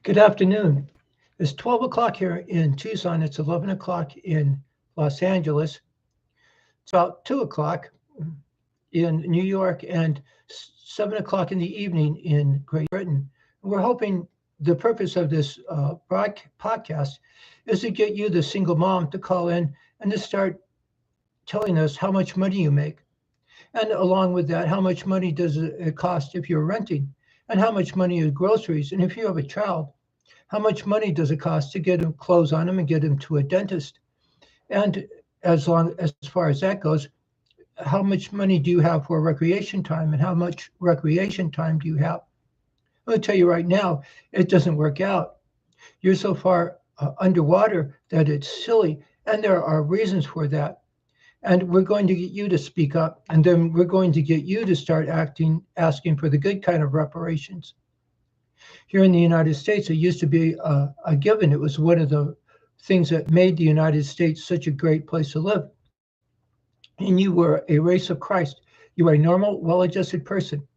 Good afternoon. It's 12 o'clock here in Tucson. It's 11 o'clock in Los Angeles. It's about 2 o'clock in New York and 7 o'clock in the evening in Great Britain. We're hoping the purpose of this podcast is to get you, the single mom, to call in and to start telling us how much money you make. And along with that, how much money does it cost if you're renting? And how much money is groceries? And if you have a child, how much money does it cost to get them clothes on them and get them to a dentist? And as far as that goes, how much money do you have for recreation time and how much recreation time do you have? I'm going to tell you right now, it doesn't work out. You're so far underwater that it's silly. And there are reasons for that. And we're going to get you to speak up, and then we're going to get you to start asking for the good kind of reparations. Here in the United States, it used to be a given. It was one of the things that made the United States such a great place to live. And you were a race of Christ. You were a normal, well-adjusted person,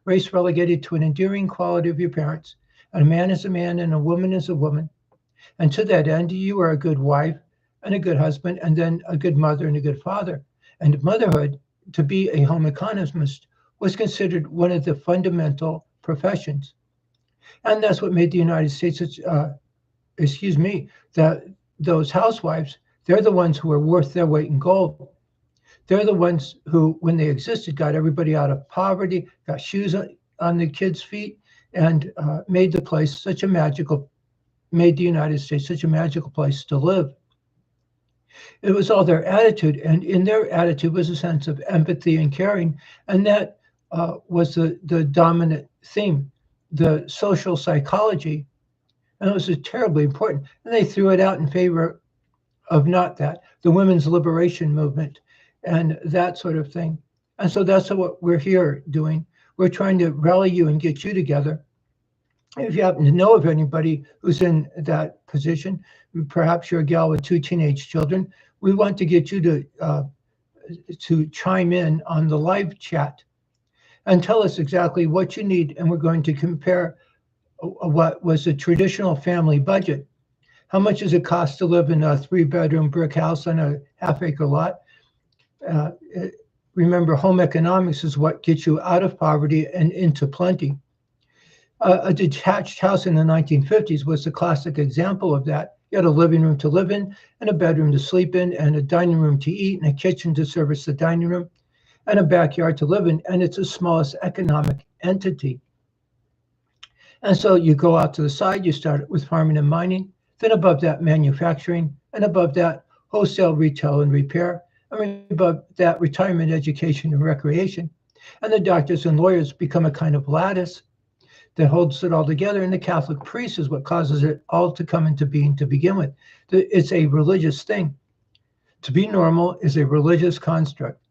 race relegated to an endearing quality of your parents. And a man is a man and a woman is a woman. And to that end, you were a good wife and a good husband, and then a good mother and a good father. And motherhood, to be a home economist, was considered one of the fundamental professions. And that's what made the United States, that those housewives, they're the ones who are worth their weight in gold. They're the ones who, when they existed, got everybody out of poverty, got shoes on the kids' feet, and made the United States such a magical place to live. It was all their attitude, and in their attitude was a sense of empathy and caring, and that was the dominant theme, the social psychology, and it was terribly important. And they threw it out in favor of not that, the women's liberation movement, and that sort of thing. And so that's what we're here doing. We're trying to rally you and get you together. If you happen to know of anybody who's in that position, perhaps you're a gal with 2 teenage children, we want to get you to chime in on the live chat and tell us exactly what you need. And we're going to compare what was a traditional family budget. How much does it cost to live in a 3-bedroom brick house on a half-acre lot? Remember, home economics is what gets you out of poverty and into plenty. A detached house in the 1950s was the classic example of that. You had a living room to live in, and a bedroom to sleep in, and a dining room to eat, and a kitchen to service the dining room, and a backyard to live in, and it's the smallest economic entity. And so you go out to the side, you start with farming and mining, then above that, manufacturing, and above that, wholesale, retail, and repair, and above that, retirement, education, and recreation. And the doctors and lawyers become a kind of lattice that holds it all together, and the Catholic priest is what causes it all to come into being to begin with. It's a religious thing. To be normal is a religious construct.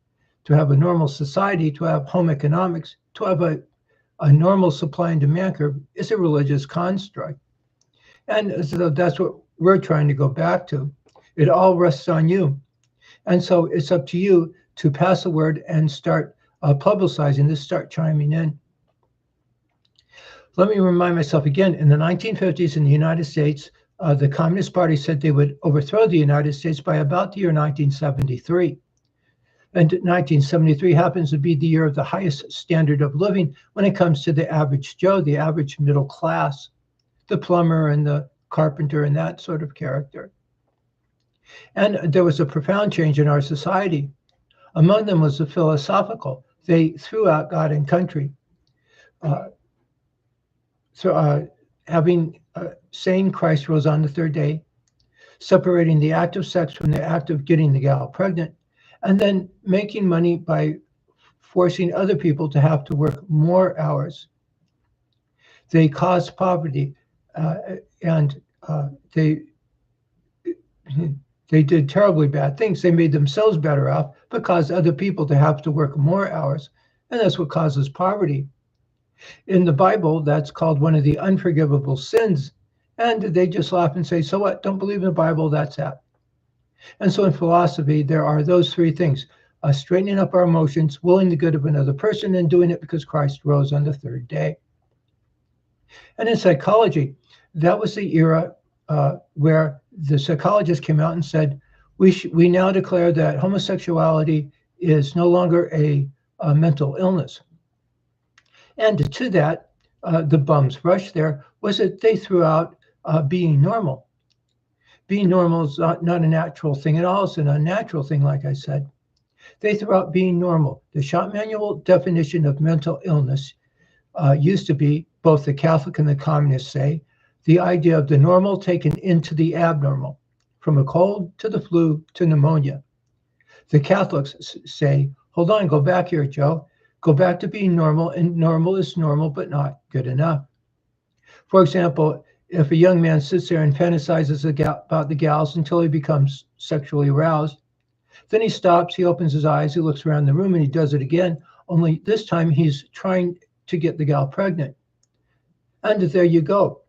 To have a normal society, to have home economics, to have a normal supply and demand curve is a religious construct. And so that's what we're trying to go back to. It all rests on you. And so it's up to you to pass the word and start publicizing this, start chiming in. Let me remind myself again, in the 1950s in the United States, the Communist Party said they would overthrow the United States by about the year 1973. And 1973 happens to be the year of the highest standard of living when it comes to the average Joe, the average middle class, the plumber and the carpenter and that sort of character. And there was a profound change in our society. Among them was the philosophical. They threw out God and country. Saying Christ rose on the third day, separating the act of sex from the act of getting the gal pregnant, and then making money by forcing other people to have to work more hours. They caused poverty, and they did terribly bad things. They made themselves better off, but caused other people to have to work more hours, and that's what causes poverty. In the Bible, that's called one of the unforgivable sins. And they just laugh and say, so what? Don't believe in the Bible, that's that. And so in philosophy, there are those 3 things: straightening up our emotions, willing the good of another person, and doing it because Christ rose on the third day. And in psychology, that was the era where the psychologists came out and said, we now declare that homosexuality is no longer a mental illness. And to that, the bum's rush there was that they threw out being normal. Being normal is not a natural thing at all. It's an unnatural thing, like I said. They threw out being normal. The Schott Manual definition of mental illness used to be, both the Catholic and the communists say, the idea of the normal taken into the abnormal, from a cold to the flu to pneumonia. The Catholics say, hold on, go back here, Joe. Go back to being normal, and normal is normal, but not good enough. For example, if a young man sits there and fantasizes about the gals until he becomes sexually aroused, then he stops, he opens his eyes, he looks around the room, and he does it again, only this time he's trying to get the gal pregnant. And there you go.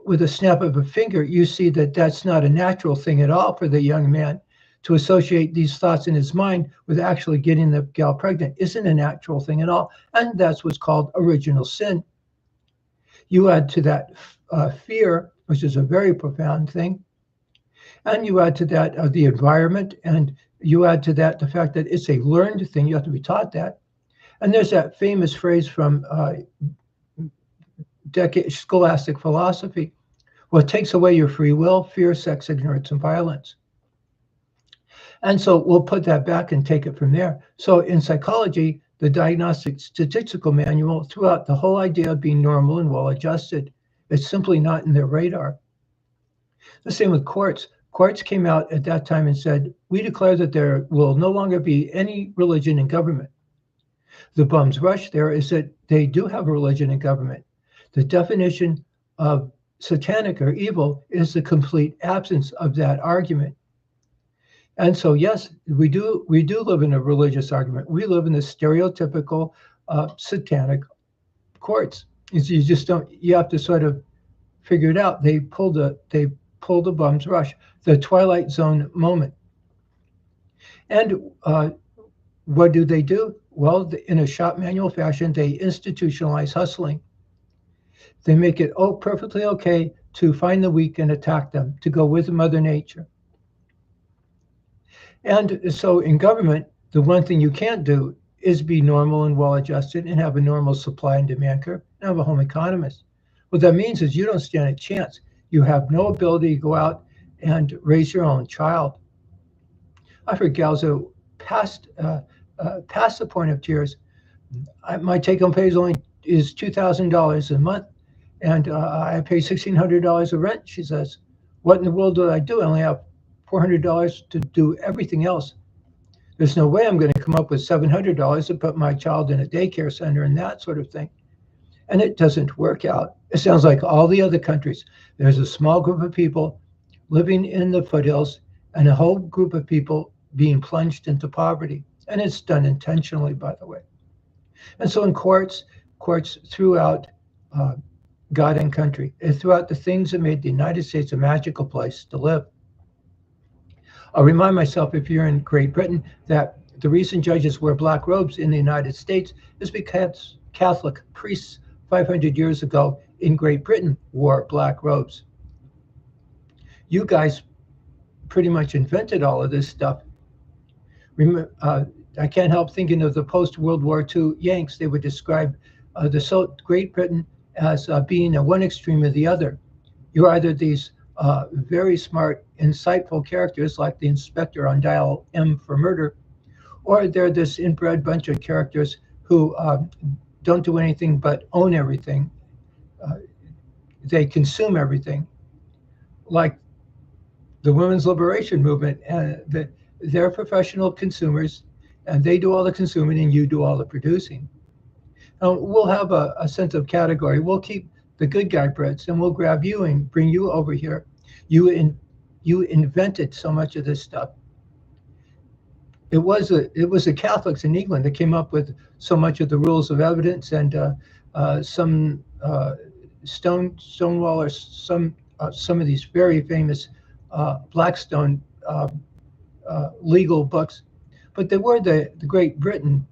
With a snap of a finger, you see that that's not a natural thing at all for the young man to associate these thoughts in his mind with actually getting the gal pregnant. Isn't a natural thing at all. And that's what's called original sin. You add to that fear, which is a very profound thing. And you add to that the environment, and you add to that the fact that it's a learned thing. You have to be taught that. And there's that famous phrase from scholastic philosophy: what takes away your free will? Fear, sex, ignorance, and violence. And so we'll put that back and take it from there. So in psychology, the Diagnostic Statistical Manual threw out the whole idea of being normal and well-adjusted. It's simply not in their radar. The same with courts. Courts came out at that time and said, we declare that there will no longer be any religion in government. The bum's rush there is that they do have a religion in government. The definition of satanic or evil is the complete absence of that argument. And so, yes, we do live in a religious argument. We live in the stereotypical satanic courts. You just don't. You have to sort of figure it out. They pull the bum's rush, the Twilight Zone moment. And what do? Well, in a Schott Manual fashion, they institutionalize hustling. They make it perfectly okay to find the weak and attack them, to go with Mother Nature. And so in government, the one thing you can't do is be normal and well-adjusted and have a normal supply and demand curve and have a home economist. What that means is you don't stand a chance. You have no ability to go out and raise your own child. I've heard gals who past the point of tears. My take-home pay is $2,000 a month, and I pay $1,600 of rent. She says, what in the world do I do? I only have $400 to do everything else. There's no way I'm going to come up with $700 to put my child in a daycare center and that sort of thing. And it doesn't work out. It sounds like all the other countries. There's a small group of people living in the foothills and a whole group of people being plunged into poverty. And it's done intentionally, by the way. And so in courts threw out God and country. It threw out the things that made the United States a magical place to live. I'll remind myself, if you're in Great Britain, that the reason judges wear black robes in the United States is because Catholic priests 500 years ago in Great Britain wore black robes. You guys pretty much invented all of this stuff. I can't help thinking of the post-World War II Yanks. They would describe Great Britain as being at one extreme or the other. You're either these very smart, insightful characters like the inspector on Dial M for murder, or they're this inbred bunch of characters who don't do anything but own everything. They consume everything, like the women's liberation movement. They're professional consumers, and they do all the consuming, and you do all the producing. We'll have a sense of category. We'll keep the good guy Brits, and we'll grab you and bring you over here. You invented so much of this stuff. It was the Catholics in England that came up with so much of the rules of evidence, and some Stonewall, or some of these very famous Blackstone legal books. But they were the Great Britain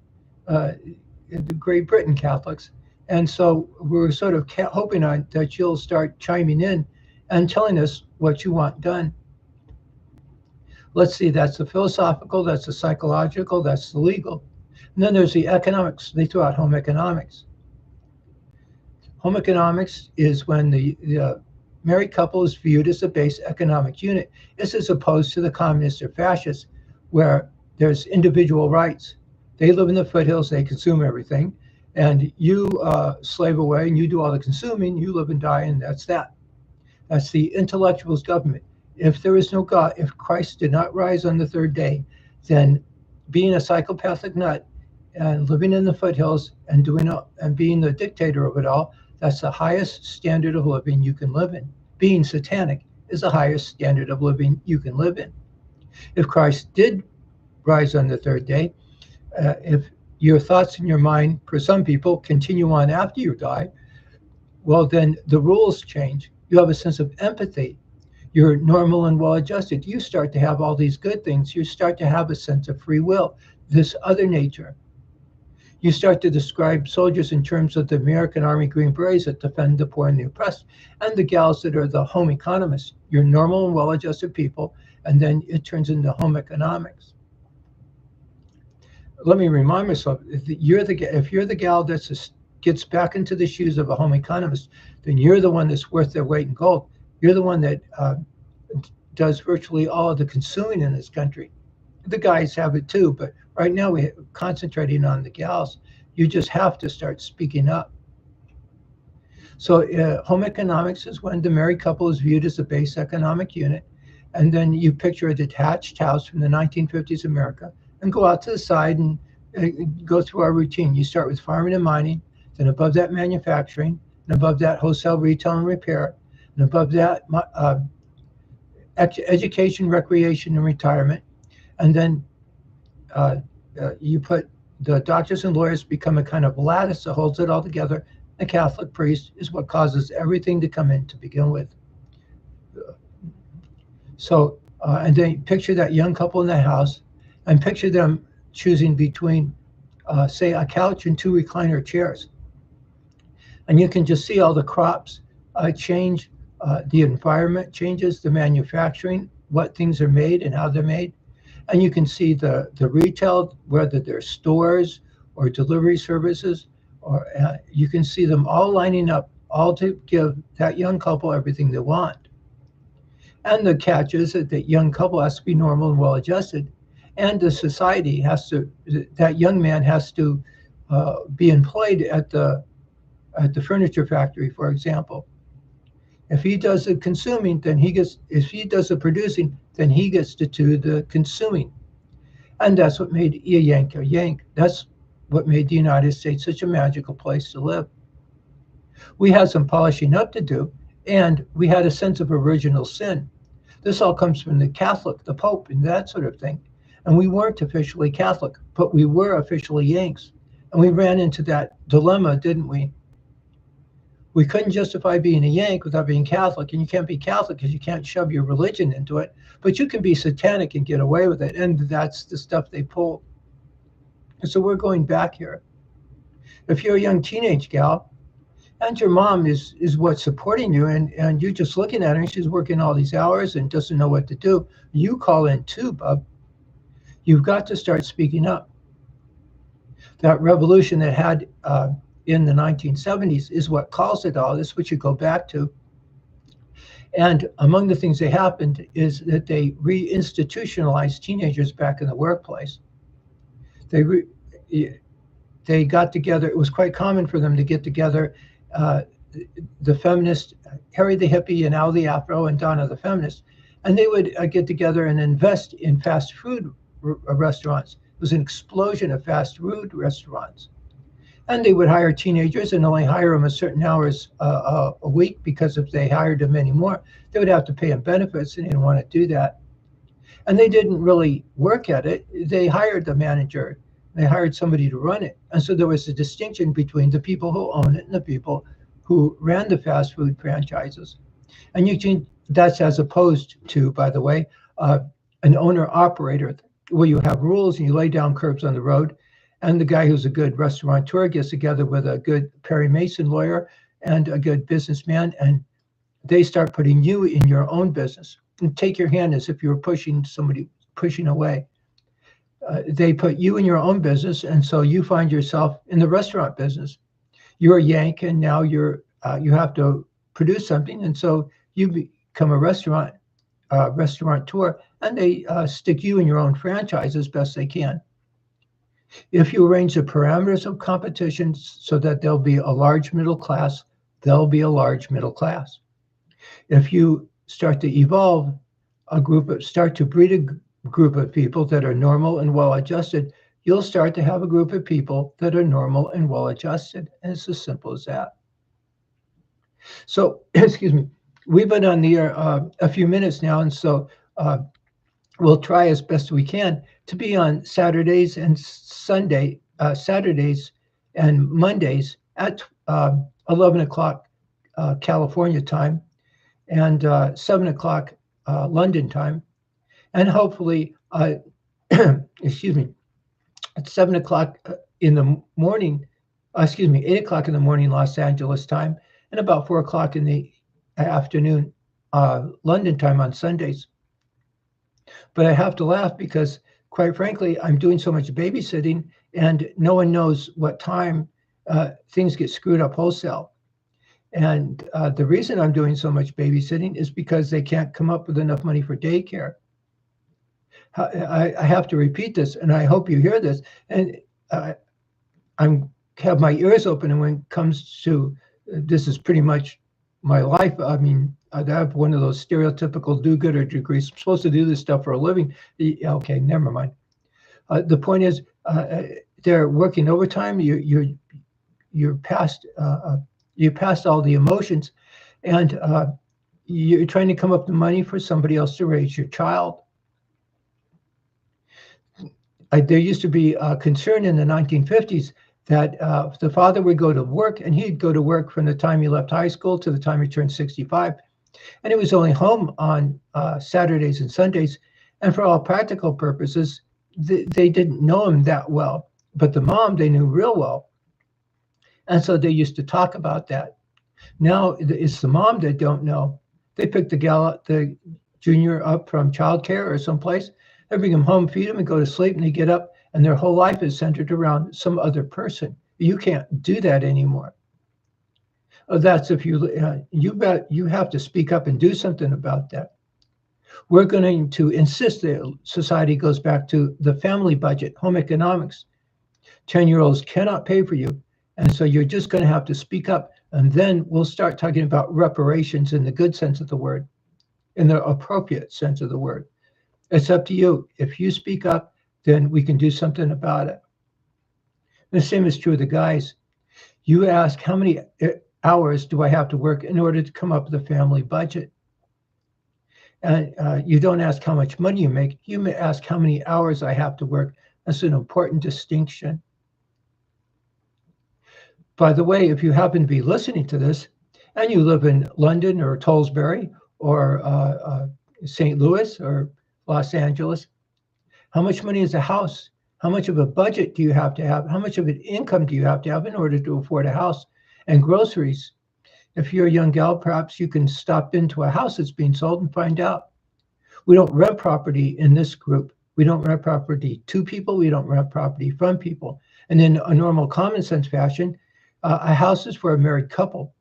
Catholics, And so we're sort of hoping on that you'll start chiming in and telling us what you want done. Let's see, that's the philosophical, that's the psychological, that's the legal. And then there's the economics. They throw out home economics. Home economics is when the married couple is viewed as a base economic unit. This is opposed to the communists or fascists, where there's individual rights. They live in the foothills, they consume everything, and you slave away and you do all the consuming, you live and die, and that's that. That's the intellectuals' government. If there is no God, if Christ did not rise on the third day, then being a psychopathic nut and living in the foothills and being the dictator of it all, that's the highest standard of living you can live in. Being satanic is the highest standard of living you can live in. If Christ did rise on the third day, if your thoughts in your mind, for some people, continue on after you die, well, then the rules change. You have a sense of empathy. You're normal and well-adjusted. You start to have all these good things. You start to have a sense of free will, this other nature. You start to describe soldiers in terms of the American Army Green Berets that defend the poor and the oppressed, and the gals that are the home economists. You're normal and well-adjusted people, and then it turns into home economics. Let me remind myself, if you're the gal that gets back into the shoes of a home economist, then you're the one that's worth their weight in gold. You're the one that does virtually all of the consuming in this country. The guys have it too, but right now we're concentrating on the gals. You just have to start speaking up. So home economics is when the married couple is viewed as a base economic unit, and then you picture a detached house from the 1950s America and go out to the side and go through our routine. You start with farming and mining, then above that manufacturing, and above that wholesale, retail, and repair, and above that education, recreation, and retirement. And then you put the doctors and lawyers become a kind of lattice that holds it all together. The Catholic priest is what causes everything to come in to begin with. So, and then picture that young couple in the house and picture them choosing between, say, a couch and 2 recliner chairs. And you can just see all the crops change, the environment changes, the manufacturing, what things are made and how they're made. And you can see the retail, whether they're stores or delivery services, or you can see them all lining up, all to give that young couple everything they want. And the catch is that that young couple has to be normal and well-adjusted, and the society has to, that young man has to be employed at the furniture factory, for example. If he does the consuming, then he gets, if he does the producing, then he gets to do the consuming. And that's what made a Yank a Yank. That's what made the United States such a magical place to live. We had some polishing up to do, and we had a sense of original sin. This all comes from the Catholic, the Pope, and that sort of thing. And we weren't officially Catholic, but we were officially Yanks. And we ran into that dilemma, didn't we? We couldn't justify being a Yank without being Catholic, and you can't be Catholic because you can't shove your religion into it, but you can be satanic and get away with it, and that's the stuff they pull. And so we're going back here. If you're a young teenage gal, and your mom is what's supporting you, and you're just looking at her, and she's working all these hours and doesn't know what to do, you call in too, bub. You've got to start speaking up. That revolution that had in the 1970s is what caused it all. This is what you go back to. And among the things that happened is that they reinstitutionalized teenagers back in the workplace. They got together. It was quite common for them to get together. The feminist, Harry the hippie and Al the Afro and Donna the feminist, and they would get together and invest in fast food restaurants. It was an explosion of fast food restaurants. And they would hire teenagers and only hire them a certain hours a week, because if they hired them anymore, they would have to pay them benefits, and they didn't want to do that. And they didn't really work at it. They hired the manager. They hired somebody to run it. And so there was a distinction between the people who own it and the people who ran the fast food franchises. And you can, that's as opposed to, by the way, an owner-operator, where you have rules and you lay down curbs on the road, And the guy who's a good restaurateur gets together with a good Perry Mason lawyer and a good businessman, and they start putting you in your own business. And take your hand as if you were pushing somebody, pushing away. They put you in your own business, and so you find yourself in the restaurant business. You're a Yank, and now you have to produce something, and so you become a restaurateur, and they stick you in your own franchise as best they can. If you arrange the parameters of competition so that there'll be a large middle class, there'll be a large middle class. If you start to evolve start to breed a group of people that are normal and well-adjusted, you'll start to have a group of people that are normal and well-adjusted. And it's as simple as that. So, excuse me, we've been on the air a few minutes now, and so we'll try as best we can to be on Saturdays and Saturdays and Mondays at 11 o'clock California time and 7 o'clock London time. And hopefully, excuse me, at 7 o'clock in the morning, 8 o'clock in the morning Los Angeles time, and about 4 o'clock in the afternoon London time on Sundays. But I have to laugh because, quite frankly, I'm doing so much babysitting and no one knows what time things get screwed up wholesale. And the reason I'm doing so much babysitting is because they can't come up with enough money for daycare. I have to repeat this, and I hope you hear this. And I have my ears open, and when it comes to this is pretty much my life. I mean, I have one of those stereotypical do-gooder degrees. I'm supposed to do this stuff for a living. Okay, never mind. The point is, they're working overtime. You're past all the emotions, and you're trying to come up with money for somebody else to raise your child. There used to be a concern in the 1950s that the father would go to work, and he'd go to work from the time he left high school to the time he turned 65. And he was only home on Saturdays and Sundays. And for all practical purposes, they didn't know him that well. But the mom, they knew real well. And so they used to talk about that. Now it's the mom that don't know. They pick the junior up from childcare or someplace. They bring him home, feed him, and go to sleep, and they get up, and their whole life is centered around some other person. You can't do that anymore. That's if you have to speak up and do something about that. We're going to insist that society goes back to the family budget, home economics. 10-year-olds cannot pay for you, and so you're just going to have to speak up, and then we'll start talking about reparations in the good sense of the word, in the appropriate sense of the word. It's up to you. If you speak up, then we can do something about it. The same is true of the guys. You ask, how many hours do I have to work in order to come up with a family budget? And you don't ask how much money you make. You may ask how many hours I have to work. That's an important distinction. By the way, if you happen to be listening to this and you live in London or Tollsbury or St. Louis or Los Angeles, how much money is a house? How much of a budget do you have to have? How much of an income do you have to have in order to afford a house and groceries? If you're a young gal, perhaps you can stop into a house that's being sold and find out. We don't rent property in this group. We don't rent property to people. We don't rent property from people. And in a normal common sense fashion, a house is for a married couple.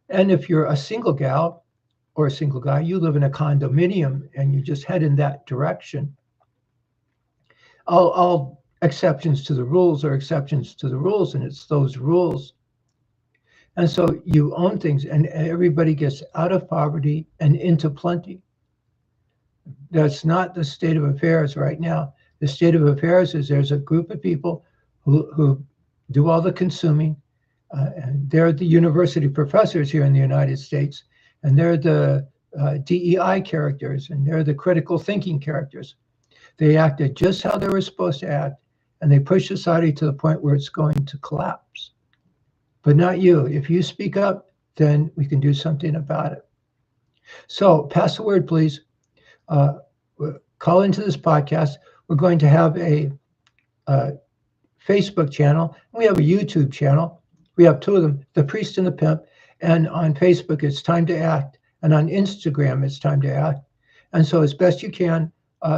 And if you're a single gal or a single guy, you live in a condominium and you just head in that direction. All exceptions to the rules are exceptions to the rules, and it's those rules. And so you own things, and everybody gets out of poverty and into plenty. That's not the state of affairs right now. The state of affairs is there's a group of people who do all the consuming, and they're the university professors here in the United States, and they're the DEI characters, and they're the critical thinking characters. They acted just how they were supposed to act, and they push society to the point where it's going to collapse. But not you. If you speak up, then we can do something about it. So pass the word, please. Call into this podcast. We're going to have a Facebook channel. We have a YouTube channel. We have two of them, The Priest and the Pimp. And on Facebook, it's Time to Act. And on Instagram, it's Time to Act. And so as best you can,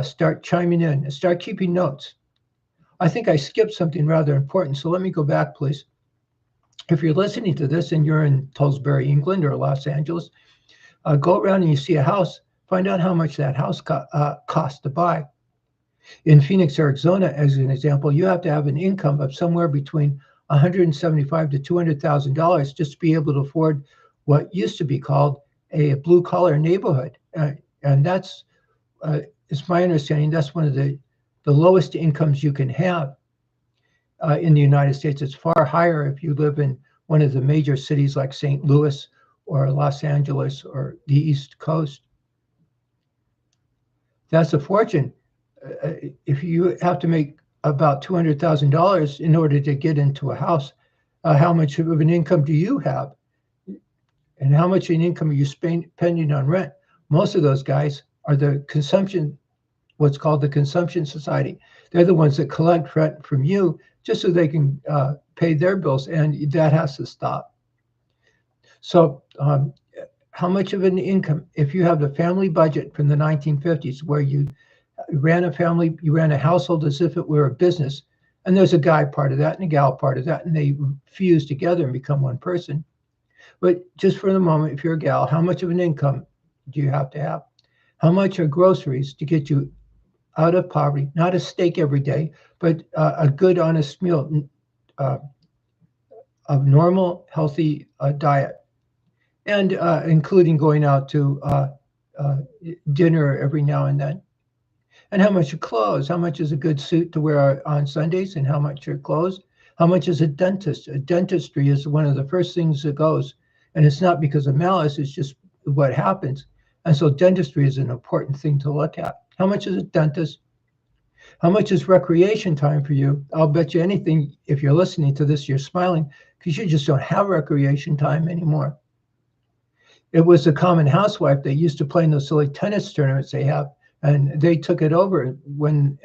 start chiming in and start keeping notes. I think I skipped something rather important. So let me go back, please. If you're listening to this and you're in Tulsbury, England or Los Angeles, go around and you see a house, find out how much that house cost to buy. In Phoenix, Arizona, as an example, you have to have an income of somewhere between $175,000 to $200,000 just to be able to afford what used to be called a blue-collar neighborhood. And that's, it's my understanding, that's one of the lowest incomes you can have in the United States. It's far higher if you live in one of the major cities like St. Louis or Los Angeles or the East Coast. That's a fortune. If you have to make about $200,000 in order to get into a house, how much of an income do you have? And how much in income are you spending on rent? Most of those guys are the consumption, what's called the Consumption Society. They're the ones that collect rent from you just so they can pay their bills, and that has to stop. So how much of an income, if you have the family budget from the 1950s where you ran a family, you ran a household as if it were a business, and there's a guy part of that and a gal part of that, and they fuse together and become one person. But just for the moment, if you're a gal, how much of an income do you have to have? How much are groceries to get you out of poverty? Not a steak every day, but a good, honest meal of normal, healthy diet, and including going out to dinner every now and then. And how much are clothes? How much is a good suit to wear on Sundays, and how much are clothes? How much is a dentist? A dentistry is one of the first things that goes, and it's not because of malice, it's just what happens. And so dentistry is an important thing to look at. How much is a dentist? How much is recreation time for you? I'll bet you anything, if you're listening to this, you're smiling because you just don't have recreation time anymore. It was the common housewife that used to play in those silly tennis tournaments they have, and they took it over when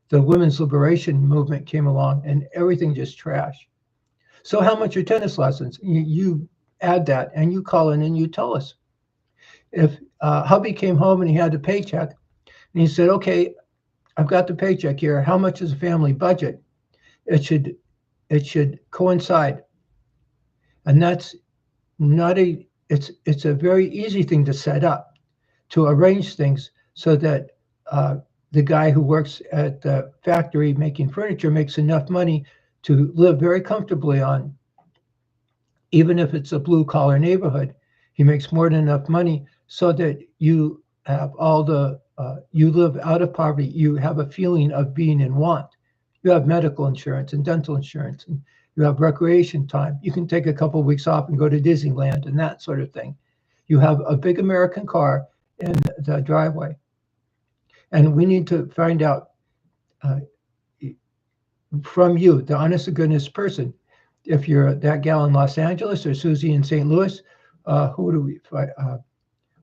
the women's liberation movement came along, and everything just trashed. So how much are tennis lessons? You add that, and you call in and you tell us. If hubby came home and he had a paycheck, and he said, okay, I've got the paycheck here. How much is a family budget? It should coincide. And that's not it's a very easy thing to set up, to arrange things so that the guy who works at the factory making furniture makes enough money to live very comfortably on. Even if it's a blue-collar neighborhood, he makes more than enough money so that you have all the, you live out of poverty. You have a feeling of being in want. You have medical insurance and dental insurance, and you have recreation time. You can take a couple of weeks off and go to Disneyland and that sort of thing. You have a big American car in the driveway. And we need to find out from you, the honest to goodness person, if you're that gal in Los Angeles or Susie in St. Louis, who do we find?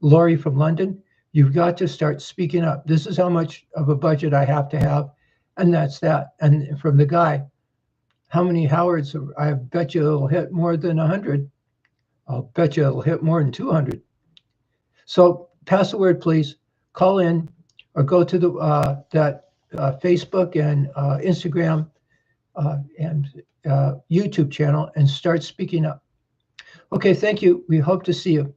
Lori from London, you've got to start speaking up. This is how much of a budget I have to have, and that's that. And from the guy, how many Howards? I bet you it'll hit more than 100. I'll bet you it'll hit more than 200. So pass the word, please. Call in or go to the Facebook and Instagram and YouTube channel and start speaking up. Okay, thank you. We hope to see you.